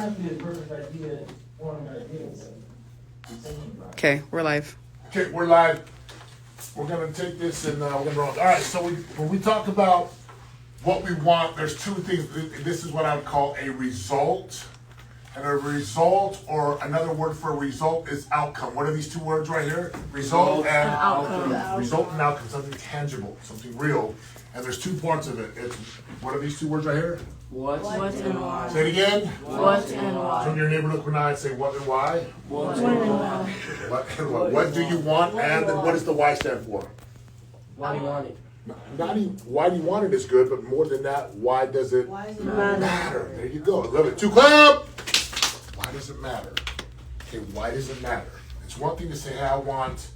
have to be a perfect idea forming ideas. Okay, we're live. Okay, we're live. We're gonna take this and we're gonna roll. All right. So when we talk about what we want, there's two things. This is what I would call a result, and a result, or another word for a result, is outcome. What are these two words right here? Result and outcome. Result and outcome. Something tangible, something real. And there's two parts of it. It's, what are these two words right here? What and why. Say it again. What and why. Turn your neighbor, look in the eye, and say what and why. What and why. What and why. What do you want, and then what does the why stand for? Why do you want it? Not even why do you want it is good, but more than that, why does it matter? There you go. I love it. Two clap. Why does it matter? Okay, why does it matter? It's one thing to say, hey, I want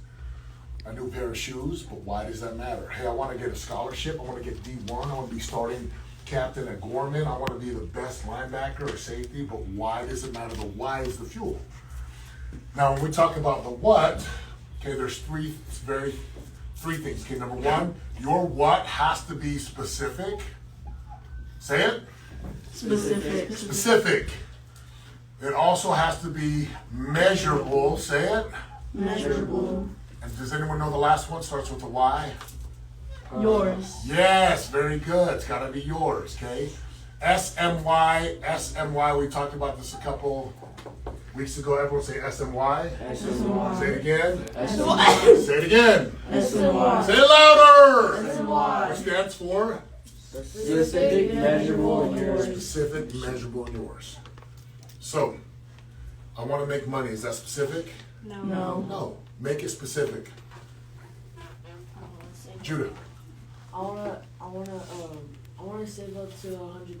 a new pair of shoes, but why does that matter? Hey, I want to get a scholarship. I want to get D1. I want to be starting captain at Gorman. I want to be the best linebacker or safety, but why does it matter? The why is the fuel. Now, when we talk about the what, okay, there's three things. Okay, number one, your what has to be specific. Say it. Specific. It also has to be measurable. Say it. Measurable. And does anyone know the last one starts with the Y? Yours. Yes, very good. It's got to be yours, okay? SMY. We talked about this a couple weeks ago. Everyone say SMY. SMY. Say it again. SMY. Say it again. SMY. Say it louder. SMY. What stands for? Specific, measurable, and yours. Specific, measurable, and yours. So, I want to make money. Is that specific? No. No. Make it specific. Judah. I wanna save up to $100,000.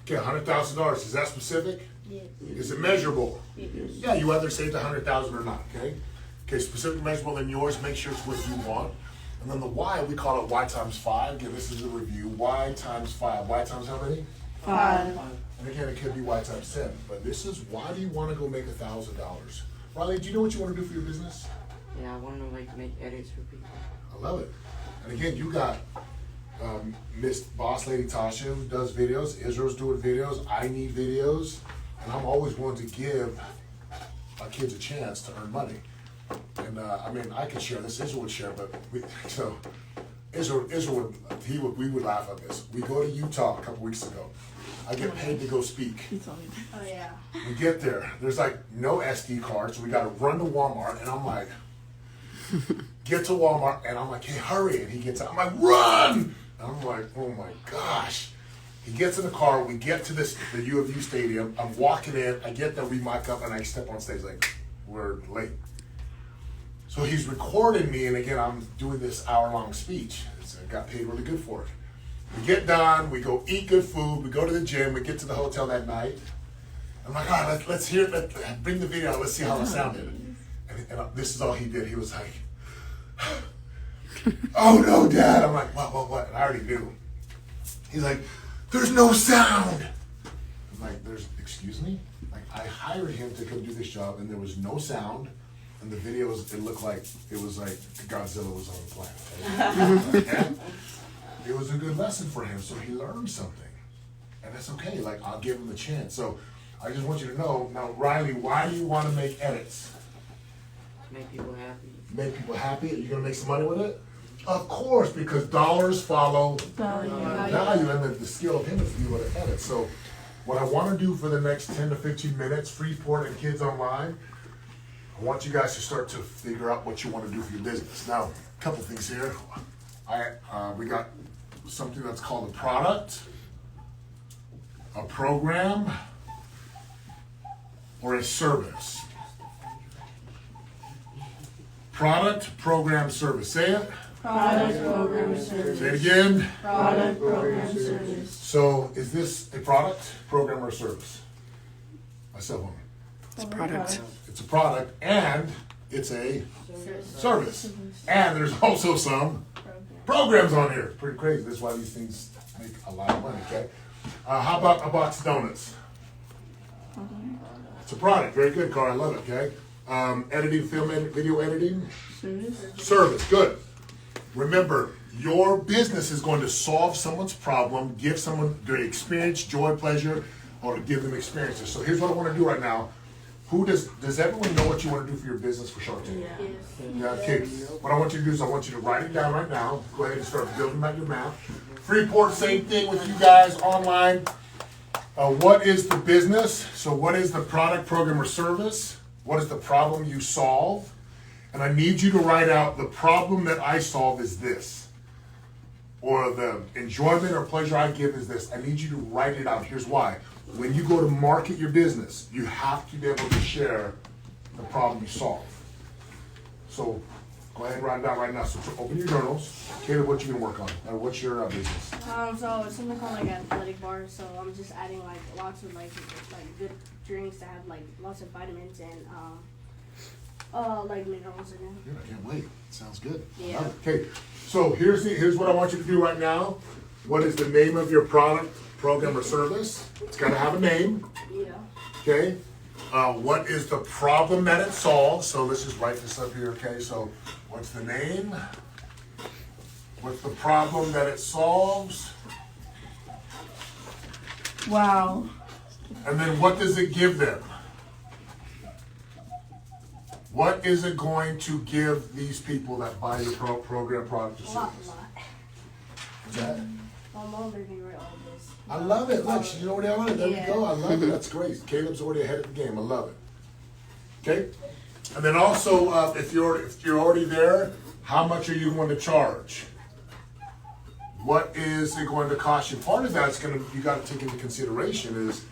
Okay, $100,000. Is that specific? Yes. Is it measurable? Yes. Yeah, you either saved $100,000 or not. Okay. Okay, specific, measurable, and yours. Make sure it's what you want. And then the why, we call it Y times 5. Again, this is a review. Y times 5. Y times how many? 5. And again, it could be Y times 10. But this is why do you want to go make $1,000? Riley, do you know what you want to do for your business? Yeah, I want to make edits for people. I love it. And again, you got Miss Boss Lady Tasha who does videos. Israel's doing videos. I need videos. And I'm always willing to give our kids a chance to earn money. And I mean, I could share this. Israel would share, but Israel we would laugh at this. We go to Utah a couple weeks ago. I get paid to go speak. Oh, yeah. We get there. There's like no SD cards. We got to run to Walmart, and I'm like, get to Walmart, and I'm like, hey, hurry! And he gets out. I'm like, run! And I'm like, oh my gosh! He gets in the car. We get to the U of U stadium. I'm walking in. I get there. We mic up, and I step on stage like, we're late. So he's recording me, and again, I'm doing this hour-long speech. I got paid really good for it. We get done, we go eat good food, we go to the gym, we get to the hotel that night. I'm like, all right, let's hear it, bring the video out, let's see how it sounded. And this is all he did. He was like, oh no, Dad. I'm like, what? And I already knew. He's like, there's no sound. I'm like, excuse me? Like, I hired him to come do this job, and there was no sound. And the videos, it looked like, it was like Godzilla was on the planet. And it was a good lesson for him, so he learned something. And that's okay, like, I'll give him a chance. So I just want you to know, now, Riley, why do you want to make edits? Make people happy. Make people happy? Are you going to make some money with it? Of course, because dollars follow value, and the skill of him is to be able to edit. So what I want to do for the next 10 to 15 minutes, Freeport and Kids Online, I want you guys to start to figure out what you want to do for your business. Now, a couple things here. We got something that's called a product, a program, or a service. Product, program, service. Say it. Product, program, service. Say it again. Product, program, service. So, is this a product, program, or service? My cell phone. It's a product. It's a product, and it's a service. And there's also some programs on here. Pretty crazy. That's why these things make a lot of money, okay? How about a box of donuts? It's a product. Very good, Carl. I love it, okay? Editing, film, video editing? Service. Good. Remember, your business is going to solve someone's problem, give someone great experience, joy, pleasure, or to give them experiences. So here's what I want to do right now. Does everyone know what you want to do for your business for Shark Tank? Yeah, okay. What I want you to do is I want you to write it down right now. Go ahead and start building out your map. Freeport, same thing with you guys online. What is the business? So what is the product, program, or service? What is the problem you solve? And I need you to write out the problem that I solve is this. Or the enjoyment or pleasure I give is this. I need you to write it out. Here's why. When you go to market your business, you have to be able to share the problem you solve. So go ahead and write it down right now. So open your journals. Caleb, what you gonna work on? Or what's your business? So it's something called like athletic bar. So I'm just adding like lots of like good drinks that have like lots of vitamins and like minerals in them. Good, I can't wait. Sounds good. Yeah. Love it. Okay, so here's what I want you to do right now. What is the name of your product, program, or service? It's got to have a name. Yeah. Okay. What is the problem that it solves? So let's just write this up here. Okay. So what's the name? What's the problem that it solves? Wow. And then what does it give them? What is it going to give these people that buy your program, product, or A lot. service? What's that? My mom made me write all this. I love it. Look, she's already on it. There we Yeah. go. I love it. That's great. Caleb's already ahead of the game. I love it. Okay? And then also, if you're already there, how much are you going to charge? What is it going to cost you? Part of that's you got to take into consideration is,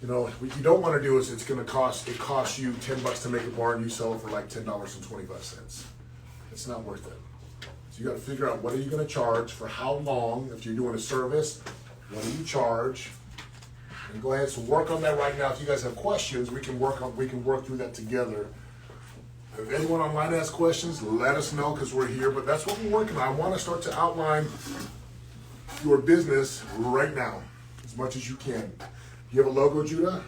what you don't want to do is it costs you $10 to make a bar and you sell it for like $10.25. It's not worth it. So you got to figure out what are you going to charge for how long. If you're doing a service, what do you charge? And go ahead, so work on that right now. If you guys have questions, we can work through that together. If anyone online has questions, let us know because we're here. But that's what we're working on. I want to start to outline your business right now as much as you can. Do you have a logo, Judah?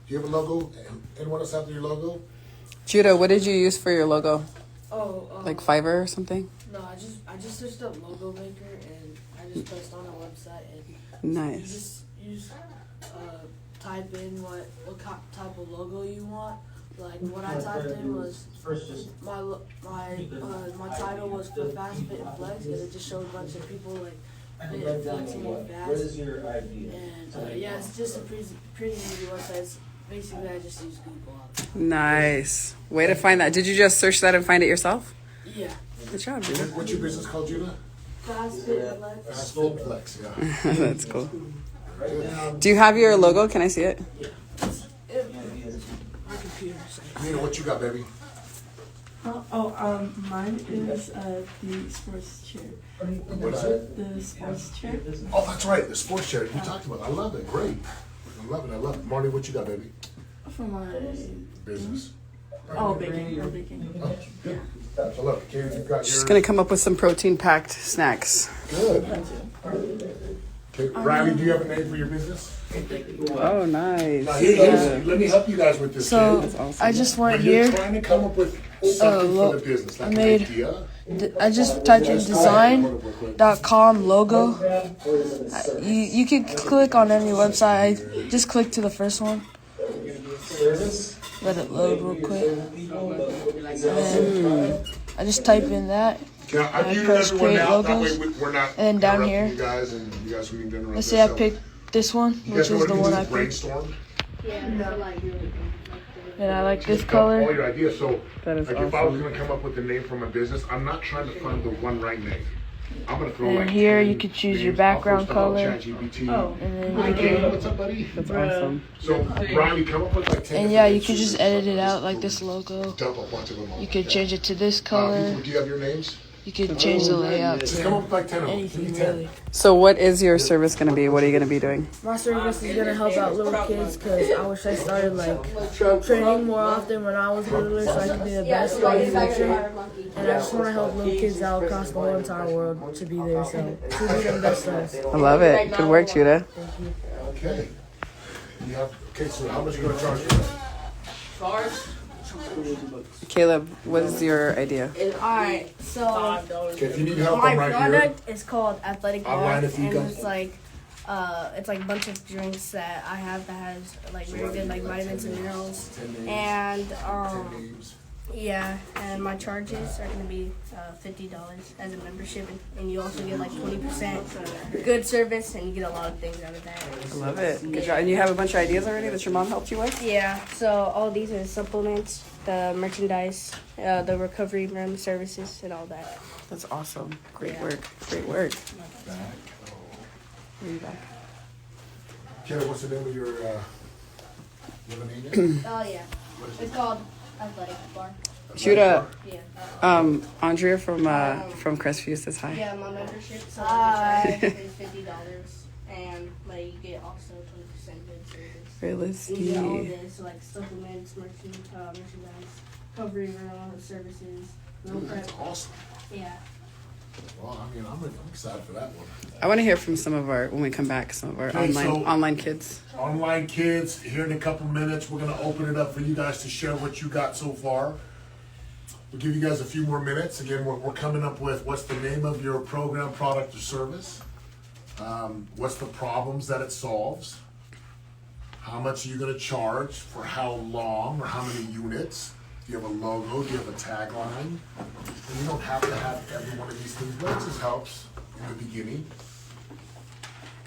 Do you have a logo? Anyone else have your logo? Judah, what did you use for your logo? Oh, Like Fiverr or something? no, I just searched up logo maker and I just pressed on a website and Nice. you just type in what type of logo you want. Like what I typed in was First, just my title was for fast fit and flex, and it just showed a bunch of people like fit and flexing and what fast. is your idea? And yeah, it's just a pretty easy website. It's basically, I just use Google. Nice. Way to find that. Did you just search that and find it yourself? Yeah, Good job, Judah. What's your business called, Judah? fast fit and flex. Fast Fit Flex, yeah. That's cool. Do you have your logo? Can I see it? My computer. Nina, what you got, baby? Mine is the sports chair. What is it? The sports chair. Oh, that's right, the sports chair you talked about. I love it. Great. I love it. Marty, what you got, baby? For my Business. baking. Oh, good. So look, okay, you've got She's yours. gonna come up with some protein-packed snacks. Good. Okay, Riley, do you have a name for your business? Oh, nice. Now, let me help you guys with this. So okay? That's awesome. I just went When you're here. trying to come up with something for the business, like an made- idea. I just typed in design.com logo. You can click on any website. I just click to the first one. Let it load real quick. And then I just type in that. Yeah, I muted press everyone create out. That way logos. we're not And down interrupting here. you guys, and you guys can interrupt Let's say I us. picked this one, You which guys know is what the it one means? I It's picked. brainstorm. And I like this All color. your ideas. So, That is like, if I was awesome. going to come up with a name for my business, I'm not trying to find the one right name. I'm going to throw And like here 10 you could choose your names. I'll background post them on color. ChatGPT. And then Hi, you Caleb. can, What's up, buddy? That's awesome. So, Riley, come up with like 10. and yeah, you different could just names. edit it out like this logo. Dump a bunch of them on. You could change it to this people, color. do you have your names? You could change the layout Just come up to with like 10 of them. anything Give me 10. really. So what is your service gonna be? What are you gonna be doing? My service is gonna help out little kids because I wish I started like training more often when I was littler so I could be the best in the future. And I just want to help little kids out across the whole entire world to be there, so to be the best of us. I love it. Good work, Judah. Okay. So how much are you going to charge for that? Caleb, what is your idea? Alright, so Okay, if you need help, my I'm right here. product is called Athletic Bar, Outline if you and guys- it's like it's like a bunch of drinks that I have that has like very good like vitamins and minerals. And yeah, and my charges are gonna be $50 as a membership, and you also get like 20% good service, and you get a lot of things out of that. I love it. Good job. And you have a bunch of ideas already that your mom helped you with? Yeah, so all these are supplements, the merchandise, the recovery room services, and all that. That's awesome. Great Yeah. work. Great work. Are you back? Kelly, what's the name of your, you have a name yet? Oh yeah, it's called Athletic Bar. Judah, Yeah. Andrea from Crestview says hi. Yeah, my membership so is $50, and like you get also 20% good service. Realistic. You get all this like supplements, merchandise, recovery room services, meal Dude, prep. that's awesome. Yeah. Well, I mean, I'm excited for that one. I want to hear from some of our, when we come back, some of our Okay, online kids. Online kids, here in a couple minutes, we're going to open it up for you guys to share what you got so far. We'll give you guys a few more minutes. Again, we're coming up with what's the name of your program, product, or service. What's the problems that it solves? How much are you going to charge for how long or how many units? Do you have a logo? Do you have a tagline? And you don't have to have every one of these things, but it just helps in the beginning.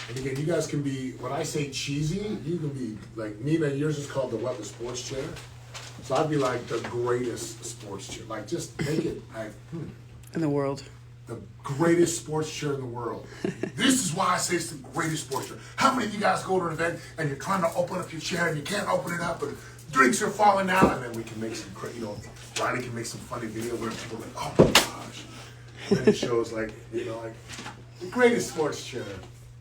And again, you guys can be, when I say cheesy, you can be like, Nina, yours is called the what, the sports chair? So I'd be like the greatest sports chair. Like just make it like, In the world. the greatest sports chair in the world. This is why I say it's the greatest sports chair. How many of you guys go to an event and you're trying to open up your chair and you can't open it up, but drinks are falling out, and then we can make some, Riley can make some funny video where people are like, oh my gosh. And then it shows like, like the greatest sports chair.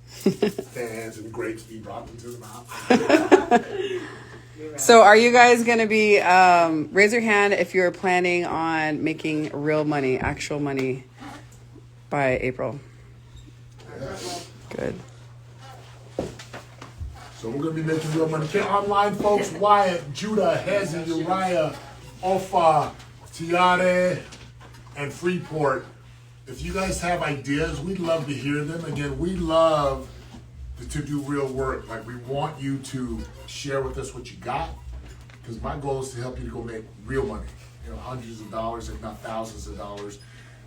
Fans and grapes being brought into the mouth. So are you guys going to be, raise your hand if you're planning on making real money, actual money by April. Good. So we're going to be making real money. Okay, online folks, Wyatt, Judah, Hezi, Uriah, Ofa, Tiare, and Freeport. If you guys have ideas, we'd love to hear them. Again, we love to do real work. Like, we want you to share with us what you got, because my goal is to help you to go make real money. Hundreds of dollars, if not thousands of dollars.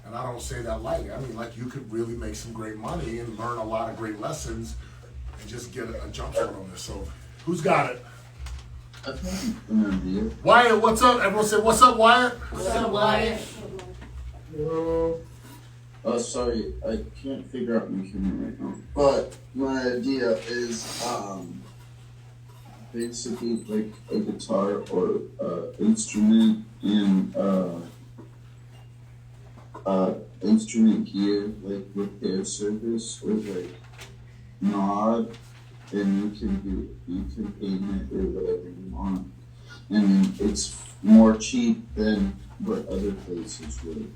And I don't say that lightly. I mean, like, you could really make some great money and learn a lot of great lessons and just get a jump start on this. So, who's got it? Wyatt, what's up? Everyone say, what's up, Wyatt? What's up, Wyatt? Oh, sorry, I can't figure out my camera right now. But my idea is basically like a guitar or instrument and instrument gear, like repair service or like mod, and you can paint it or whatever you want. And it's more cheap than what other places would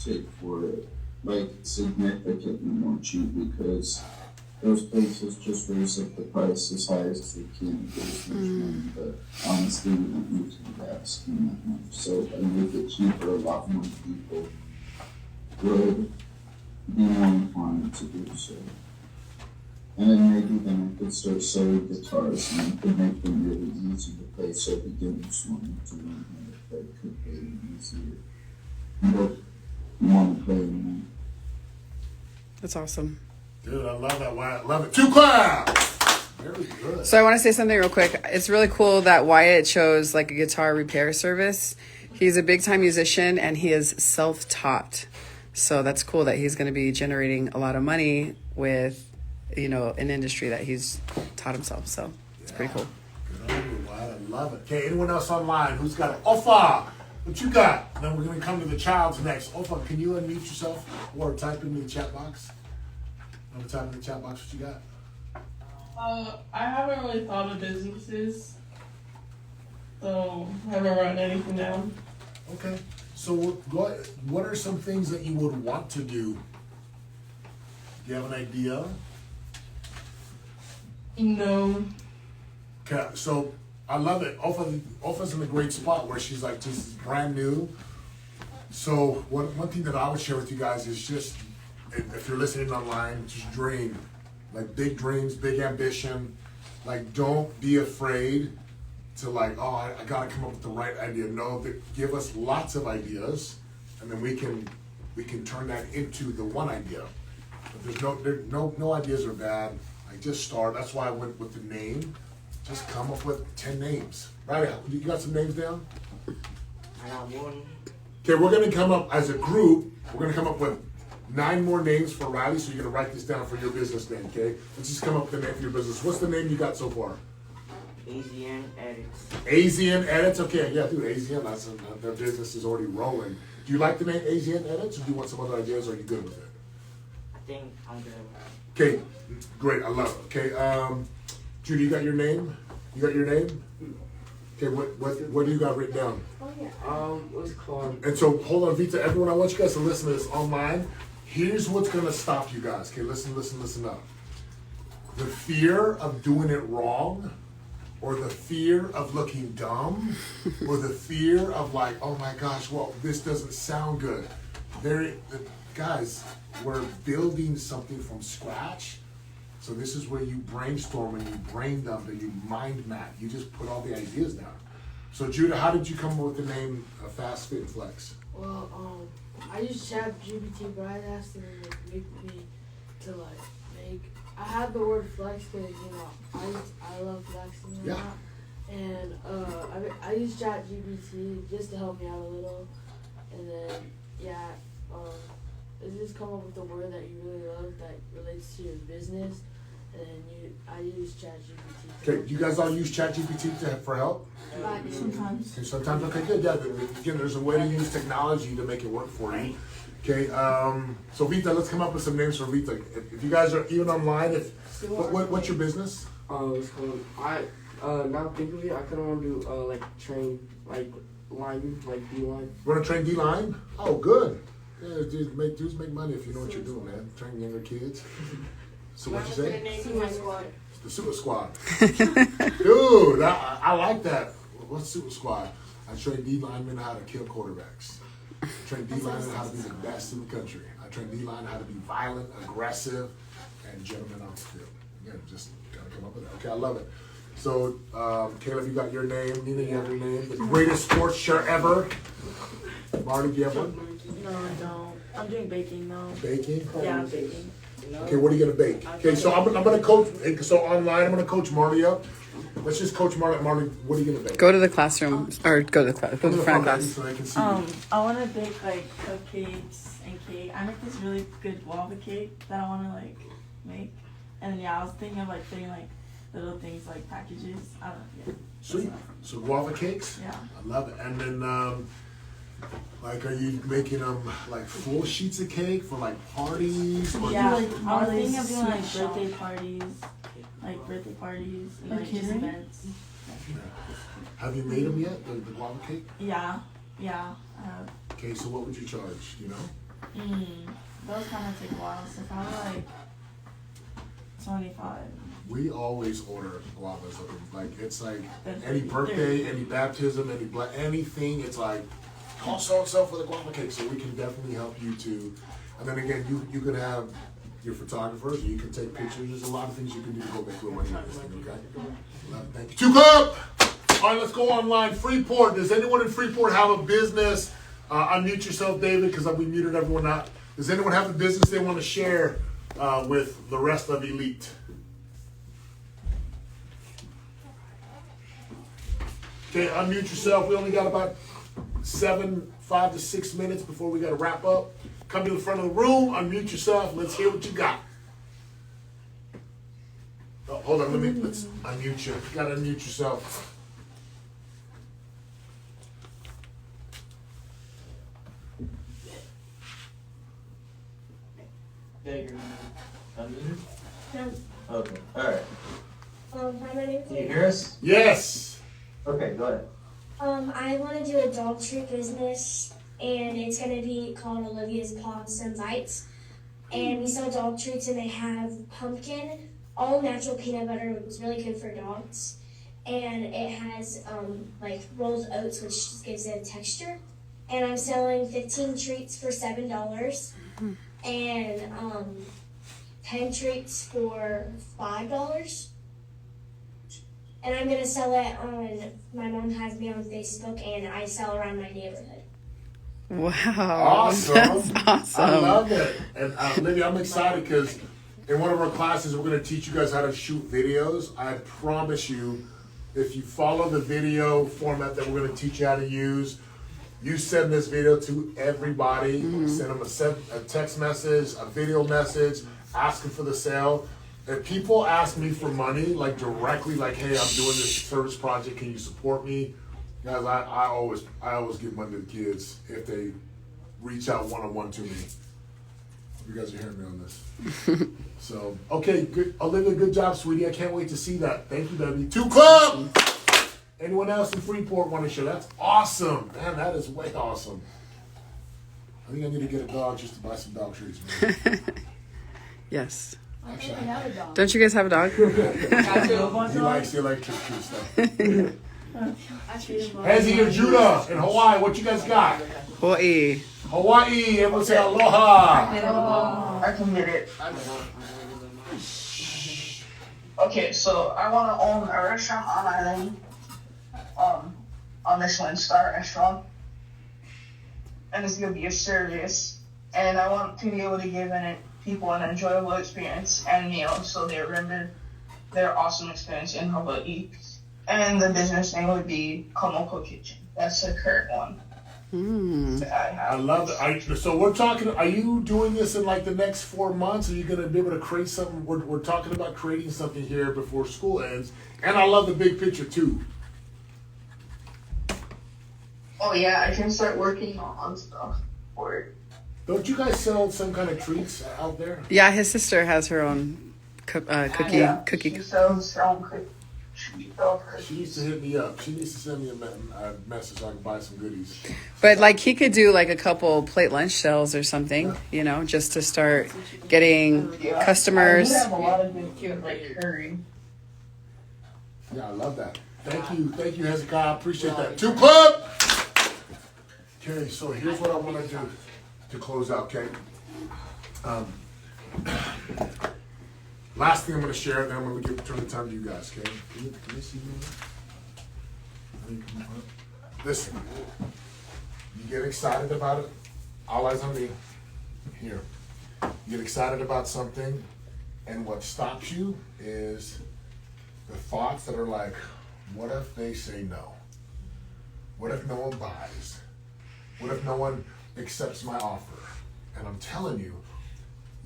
take for it, like significantly more cheap, because those places just raise up the price as high as they can get as much money, but honestly we don't need to invest in that much. So I make it cheaper, a lot more people would be more inclined to do so. And then maybe then I could start selling guitars and I could make them really easy to play, so beginners wanting to learn how to play could play them easier. But want to play them. That's awesome. Dude, I love that, Wyatt. Love it. 2 claps! Very good. So I want to say something real quick. It's really cool that Wyatt chose like a guitar repair service. He's a big time musician and he is self-taught. So that's cool that he's going to be generating a lot of money with, an industry that he's taught himself. So it's pretty cool. Good on you, Wyatt. I love it. Okay, anyone else online who's got it? Ofa, what you got? Then we're going to come to the childs next. Ofa, can you unmute yourself or type into the chat box? Want to type in the chat box what you got? I haven't really thought of businesses, so I haven't written anything down. Okay. So what are some things that you would want to do? Do you have an idea? No. Okay, so I love it. Ofa's in a great spot where she's like just brand new. So one thing that I would share with you guys is just, if you're listening online, just dream. like big dreams, big ambition. Like, don't be afraid to like, oh, I gotta come up with the right idea. No, give us lots of ideas, and then we can turn that into the one idea. But there's no ideas are bad. Like, just start. That's why I went with the name. Just come up with 10 names. Right? You got some names down? I got one. Okay, we're gonna come up as a group. We're gonna come up with 9 more names for Riley. So you're gonna write this down for your business name. Okay? Let's just come up with the name for your business. What's the name you got so far? AZN Edits. AZN Edits. Okay, yeah, dude. AZN. Their business is already rolling. Do you like the name AZN Edits, or do you want some other ideas? Or are you good with it? I think I'm good. Okay, great. I love it. Okay, Judy, you got your name? You got your name? Okay, what do you got written down? What's it called? And so, hold on, Vita. Everyone, I want you guys to listen to this online. Here's what's gonna stop you guys. Okay, listen up. The fear of doing it wrong, or the fear of looking dumb, or the fear of like, oh my gosh, well, this doesn't sound good. Guys, we're building something from scratch. So this is where you brainstorm and you brain dump and you mind map. You just put all the ideas down. So Judah, how did you come up with the name Fast Fit Flex? Well, I used ChatGPT, but I asked him to make me to like make. I had the word flex because I love flexing a lot, and I used ChatGPT just to help me out a little, and then it just come up with the word that you really love that relates to your business, and then I use ChatGPT. Okay, do you guys all use ChatGPT for help? Sometimes. Okay, sometimes. Okay, good. Yeah, again, there's a way to use technology to make it work for you. Okay, so Vita, let's come up with some names for Vita. If you guys are even online, what's your business? It's called. Now think of it. I kind of want to do like train like line like D-line. You want to train D-line? Oh, good. Yeah, dudes make money if you know what you're doing, man. Train younger kids. So what you say? The Super Squad. Dude, I like that. What's Super Squad? I train D linemen how to kill quarterbacks. I train D linemen how to be the best in the country. I train D linemen how to be violent, aggressive, and gentlemen off the field. Again, just gotta come up with that. Okay, I love it. So, Caleb, you got your name. Nina, you have your name. The greatest sports shirt ever. Marty, do you have one? No, I don't. I'm doing baking though. Baking? Yeah, baking. Okay, what are you gonna bake? Okay, so I'm gonna coach. So online, I'm gonna coach Marty up. Let's just coach Marty. Marty, what are you gonna bake? Go to the classroom or go to the class. Go to the front of class. So they can see I want to bake like cupcakes and cake. I make this really good guava cake that I want to like make. And then I was thinking of like putting like little things like packages. I don't know. Yeah. Sweet. So guava cakes. Yeah. I love it. And then, like, are you making them like full sheets of cake for like parties? Or Yeah, like I was thinking of doing like sweet birthday parties, and like just catering? events. Have you made them yet? The guava cake? Yeah, I have. Okay, so what would you charge? Do you know? Those kind of take a while, so probably like 25. We always order guavas. Like it's like That's any really birthday, any baptism, anything. It's like call so and so for the guava cake. So we can definitely help you too. And then again, you can have your photographers. You can take pictures. There's a lot of things you can do to go make real money on this thing. Okay. Love it. Thank you. 2 Cup. All right, let's go online. Freeport. Does anyone in Freeport have a business? Unmute yourself, David, because we muted everyone out. Does anyone have a business they want to share with the rest of Elite? Okay, unmute yourself. We only got about 5 to 6 minutes before we got to wrap up. Come to the front of the room, unmute yourself. Let's hear what you got. Oh, hold on, let's unmute you. You got to unmute yourself. There you go. Okay, alright. Hi, my name's Can you hear us? Yes. Okay, go ahead. I want to do a dog treat business, and it's going to be called Olivia's Paws and Bites. And we sell dog treats, and they have pumpkin, all natural peanut butter, which is really good for dogs. And it has like rolled oats, which just gives it a texture. And I'm selling 15 treats for $7. And pen treats for $5. And I'm gonna sell it on, my mom has me on Facebook and I sell around my neighborhood. Wow. Awesome. That's awesome. I love it. And Olivia, I'm excited because in one of our classes, we're going to teach you guys how to shoot videos. I promise you, if you follow the video format that we're going to teach you how to use, you send this video to everybody, send them a text message, a video message, asking for the sale. If people ask me for money, like directly, like, hey, I'm doing this service project, can you support me? Guys, I always give money to the kids if they reach out one-on-one to me. You guys are hearing me on this. So, okay, good. Olivia, good job, sweetie. I can't wait to see that. Thank you, baby. 2 Club! Anyone else in Freeport want to share? That's awesome. Man, that is way awesome. I think I need to get a dog just to buy some dog treats. Yes. Actually, Don't you guys have a dog? he likes the electricity stuff. Hezzy and Judah in Hawaii, what you guys got? Hawaii. Hawaii, everyone say aloha. I can get it. Okay, so I want to own a restaurant on island, a Michelin star restaurant, and it's gonna be a service, and I want to be able to give people an enjoyable experience and meals, so they remember their awesome experience in Hawaii. And the business name would be Komoko Kitchen. That's the current one. I love it. So we're talking, are you doing this in like the next 4 months? Are you going to be able to create something? We're talking about creating something here before school ends. And I love the big picture too. Oh yeah, I can start working on stuff for it. Don't you guys sell some kind of treats out there? Yeah, his sister has her own cookie. She sells her own cookie. She needs to hit me up. She needs to send me a message so I can buy some goodies. But like he could do like a couple plate lunch sales or something, you know, just to start getting customers. We have a lot of good cute like curry. Yeah, I love that. Thank you, Hezekiah. I appreciate that. 2 Club! Okay, so here's what I want to do to close out, okay? Last thing I'm going to share, then I'm going to turn the time to you guys, okay? Can you see me? Listen, you get excited about it, all eyes on me. Here. You get excited about something, and what stops you is the thoughts that are like, what if they say no? What if no one buys? What if no one accepts my offer? And I'm telling you,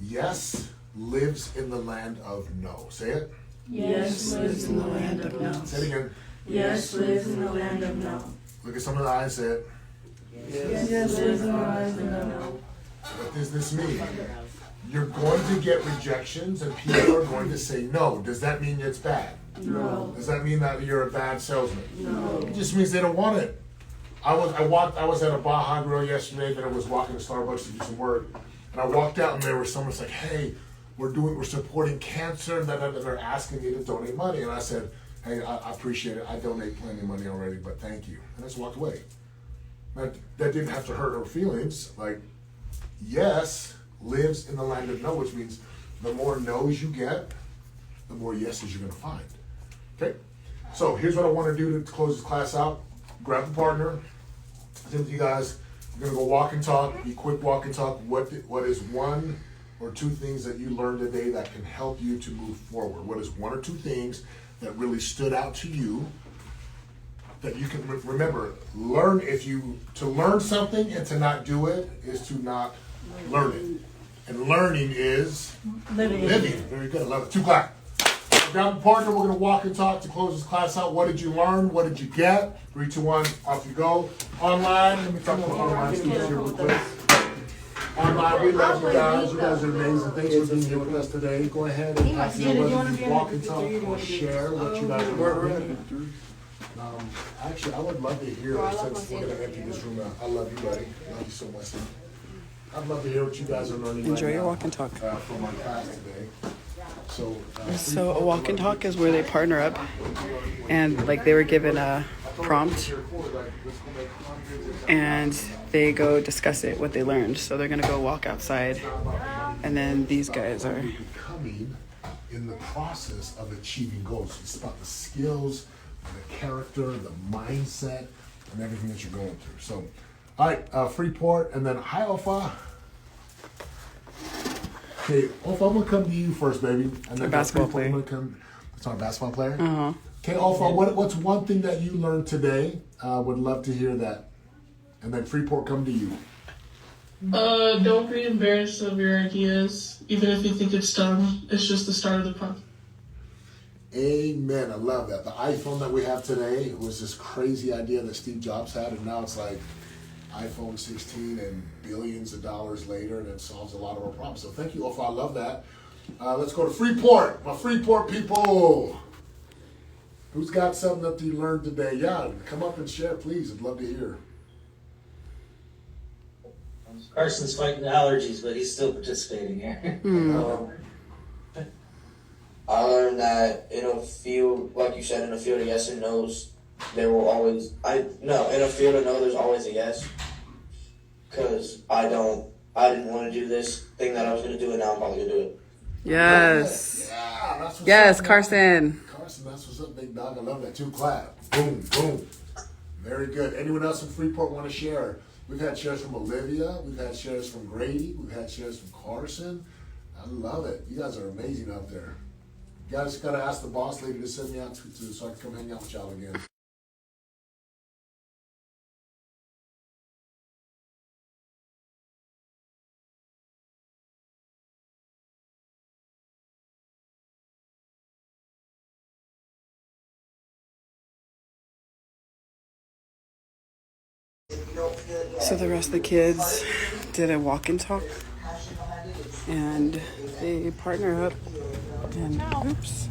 yes lives in the land of no. Say it. Yes lives in the land of no. Say it again. Yes lives in the land of no. Look at some of the eyes. Say it. Yes lives in the land of no. What does this mean? You're going to get rejections and people are going to say no. Does that mean it's bad? No. Does that mean that you're a bad salesman? No. It just means they don't want it. I was at a Baja Grill yesterday, then I was walking to Starbucks to do some work. And I walked out and there was someone's like, hey, we're supporting cancer, and they're asking me to donate money. And I said, hey, I appreciate it. I donate plenty of money already, but thank you. And I just walked away. That didn't have to hurt her feelings. Like, yes lives in the land of no, which means the more no's you get, the more yeses you're going to find. Okay? So here's what I want to do to close this class out. Grab a partner. Sit with you guys. We're going to go walk and talk. Be quick walk and talk. What is 1 or 2 things that you learned today that can help you to move forward? What is 1 or 2 things that really stood out to you that you can remember? To learn something and to not do it is to not learn it. And learning is living. Very good. I love it. 2 o'clock. Grab a partner. We're going to walk and talk to close this class out. What did you learn? What did you get? 3, 2, 1. Off you go. Online. Let me talk about online students here real quick. Online, we love you guys. You guys are amazing. Thanks for being here with us today. Go ahead and walk and talk or share what you guys are learning. Actually, I would love to hear, since we're going to empty this room out. I love you, buddy. Love you so much. I'd love to hear what you guys are learning. Enjoy your now, walk and talk. From our class today. So a walk and talk is where they partner up, and like they were given a prompt, and they go discuss it, what they learned. So they're gonna go walk outside, and then these guys are in the process of achieving goals. It's about the skills, the character, the mindset, and everything that you're going through. So, all right, Freeport, and then hi, Alpha. Okay, Alpha, I'm gonna come to you first, baby. And then basketball Freeport, player. I'm gonna come. It's our basketball player. Uh-huh. Okay, Alpha, what's one thing that you learned today? Would love to hear that. And then Freeport, come to you. Don't be embarrassed of your ideas, even if you think it's dumb. It's just the start of the process. Amen. I love that. The iPhone that we have today was this crazy idea that Steve Jobs had, and now it's like iPhone 16 and billions of dollars later, and it solves a lot of our problems. So thank you, Alpha. I love that. Let's go to Freeport. My Freeport people. Who's got something that you learned today? Yeah, come up and share, please. I'd love to hear. Carson's fighting allergies, but he's still participating here. I learned that in a field, like you said, in a field of yes and no's, there will always, in a field of no, there's always a yes. Because I didn't want to do this thing that I was going to do, and now I'm probably going to do it. Yes. Yeah, that's what's Yes, up, Carson. Carson, that's what's up, big dog. I love that too. Clap. Boom, boom. Very good. Anyone else from Freeport want to share? We've had shares from Olivia. We've had shares from Grady. We've had shares from Carson. I love it. You guys are amazing out there. You guys got to ask the boss lady to send me out so I can come hang out with y'all again. So the rest of the kids did a walk and talk, and they partner up, and oops.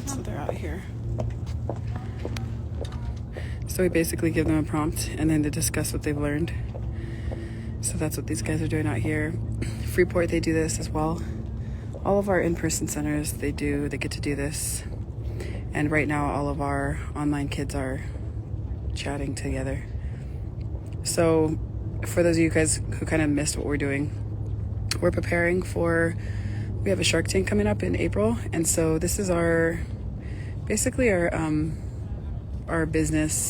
So they're out here. So we basically give them a prompt, and then to discuss what they've learned. So that's what these guys are doing out here. Freeport, they do this as well. All of our in-person centers, they get to do this. And right now, all of our online kids are chatting together. So for those of you guys who kind of missed what we're doing, we're preparing for, we have a Shark Tank coming up in April, and so this is our business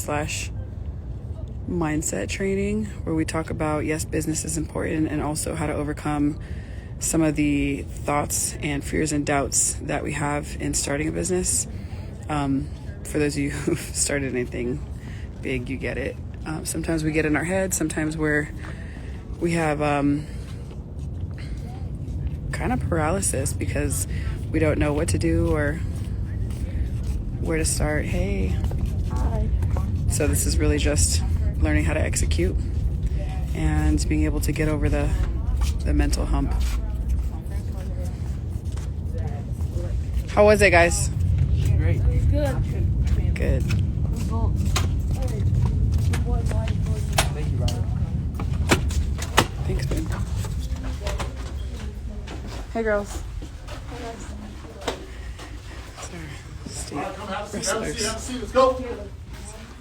/ mindset training, where we talk about, yes, business is important, and also how to overcome some of the thoughts and fears and doubts that we have in starting a business. For those of you who've started anything big, you get it. Sometimes we get in our head. Sometimes we have kind of paralysis because we don't know what to do or where to start. Hey. Hi. So this is really just learning how to execute and being able to get over the mental hump. How was it, guys? Great. Good. Good. Thank you, Ryan. Thanks, babe. Hey, girls. All right, come have a seat. Let's go.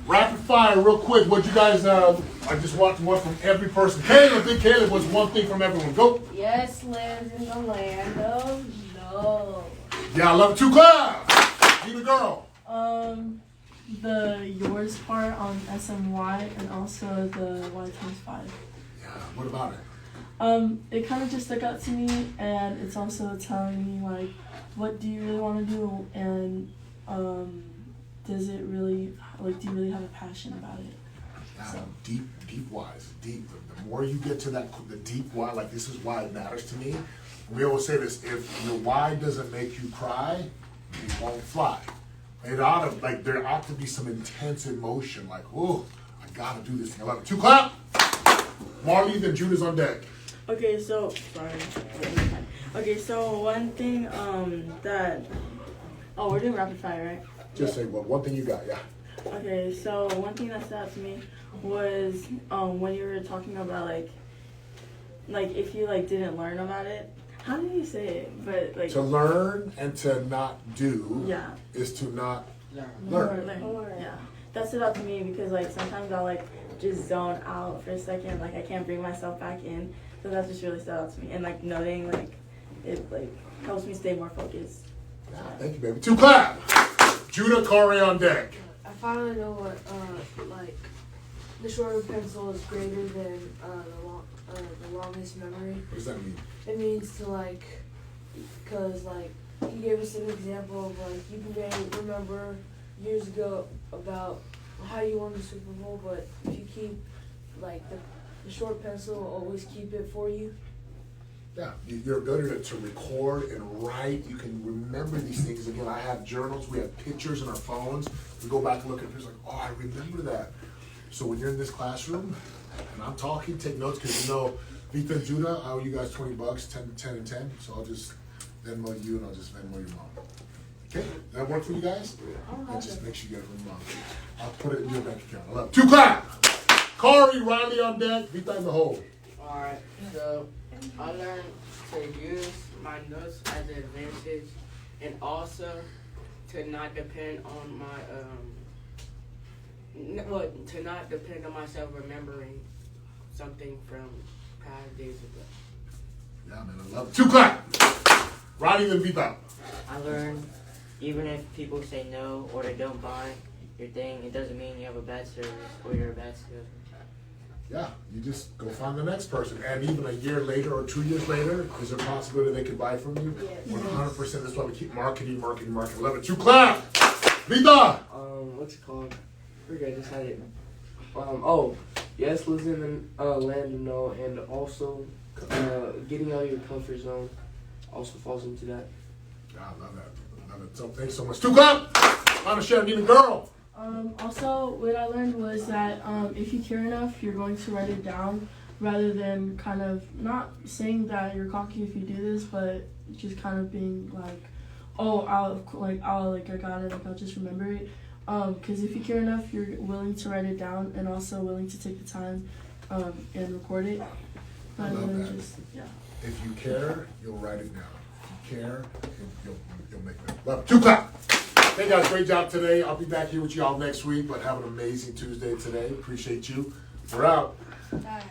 Rapid fire, real quick. What you guys? I just want one from every person. Caleb, big Caleb, was one thing from everyone. Go. Yes, lives in the land of no. Yeah, I love it. 2 claps. You the girl. The yours part on SMY and also the Y times 5. Yeah, what about it? It kind of just stuck out to me, and it's also telling me, like, what do you really want to do, and does it really, like, do you really have a passion about it? Yeah, So. deep whys. Deep. The more you get to the deep why, like this is why it matters to me. We always say this: if your why doesn't make you cry, you won't fly. It ought to, like, there ought to be some intense emotion, like, oh, I gotta do this thing. I love it. 2 clap. Marley, then Judah's on deck. Okay, so one thing that we're doing rapid fire, right? Just say one thing you got, yeah. Okay, so one thing that stood out to me was when you were talking about like if you like didn't learn about it. How did you say it? But like to learn and to not do is to not learn. Yeah, that stood out to me because like sometimes I'll like just zone out for a second, like I can't bring myself back in. So that just really stood out to me. And like noting like it like helps me stay more focused. Thank you, baby. 2 clap. Judah Corey on deck. I finally know what like the shorter pencil is greater than the longest memory. What does that mean? It means to like, cause like he gave us an example of like you may remember years ago about how you won the Super Bowl, but if you keep like the short pencil will always keep it for you. Yeah, your ability to record and write, you can remember these things. Again, I have journals, we have pictures in our phones. We go back and look at pictures like, oh, I remember that. So when you're in this classroom and I'm talking, take notes, because you know, Vita and Judah, I owe you guys $20, 10 and 10. So I'll just Venmo you and I'll just Venmo your mom. Okay, does that work for you guys? And just make sure you get it from your mom. I'll put it in your bank account. I love it. 2 clap. Corey, Riley on deck, Vita in the hole. Alright, so I learned to use my notes as an advantage and also to not depend on my to not depend on myself remembering something from past days ago. Yeah, man, I love it. 2 clap. Riley and Vita. I learned even if people say no or they don't buy your thing, it doesn't mean you have a bad service or you're a bad salesman. Yeah, you just go find the next person. And even a year later or 2 years later, is there a possibility they could buy from you? 100%. That's why we keep marketing. Love it. 2 clap. Vita. What's it called? I think I just had it. Yes, living in land of no, and also getting out of your comfort zone also falls into that. Yeah, I love that. Love it. So thanks so much. 2 clap. Lana Sharon, need a girl. Also, what I learned was that if you care enough, you're going to write it down rather than kind of not saying that you're cocky if you do this, but just kind of being like, oh, I got it, like I'll just remember it. Because if you care enough, you're willing to write it down and also willing to take the time and record it. I love that. Yeah. If you care, you'll write it down. If you care, you'll make it. Love it. 2 clap. Hey guys, great job today. I'll be back here with you all next week, but have an amazing Tuesday today. Appreciate you. We're out. Bye.